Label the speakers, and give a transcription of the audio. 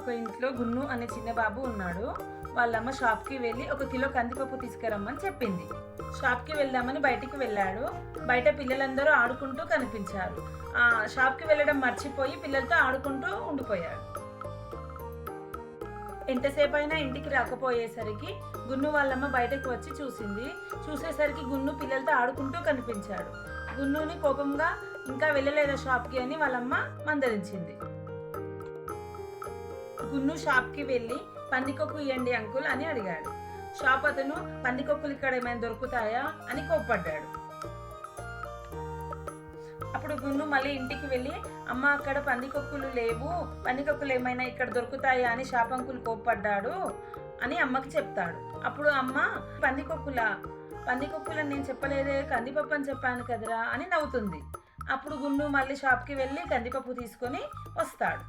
Speaker 1: ఒక ఇంట్లో గున్ను అనే చిన్న బాబు ఉన్నాడు. వాళ్ళమ్మ షాప్కి వెళ్ళి 1 కిలో కందిపప్పు తీసుకురమ్మని చెప్పింది. షాప్కి వెళ్దామని బయటికి వెళ్ళాడు. బయట పిల్లలందరూ ఆడుకుంటూ కనిపించారు. షాప్కి వెళ్ళడం మర్చిపోయి పిల్లలతో ఆడుకుంటూ ఉండిపోయాడు. ఎంతసేపు అయినా ఇంటికి రాకపోయేసరికి గున్ను వాళ్ళమ్మ బయటకు వచ్చి చూసేసరికి గున్ను పిల్లలతో ఆడుకుంటూ కనిపించాడు. గున్నుని కోపంగా ఇంకా వెళ్ళలేదా షాప్కి అని వాళ్ళమ్మ మందలించింది. గున్ను షాప్కి వెళ్ళి పందికొక్కు ఇవ్వండి అంకుల్ అని అడిగాడు. షాప్ అతను పందికొక్కులు ఇక్కడ ఏమైనా దొరుకుతాయా అని కోప్పడ్డాడు. అప్పుడు గున్ను మళ్ళీ ఇంటికి వెళ్ళి అమ్మ అక్కడ పందికొక్కులు లేవు, పందికొక్కులు ఏమైనా ఇక్కడ దొరుకుతాయా అని షాప్ అంకుల్ కోప్పడ్డాడు అని అమ్మకి చెప్తాడు. అప్పుడు అమ్మ పందికొక్కులని నేను చెప్పలేదే, కందిపప్పు అని చెప్పాను కదరా అని నవ్వుతుంది. అప్పుడు గున్ను మళ్ళీ షాప్కి వెళ్ళి కందిపప్పు తీసుకొని వస్తాడు.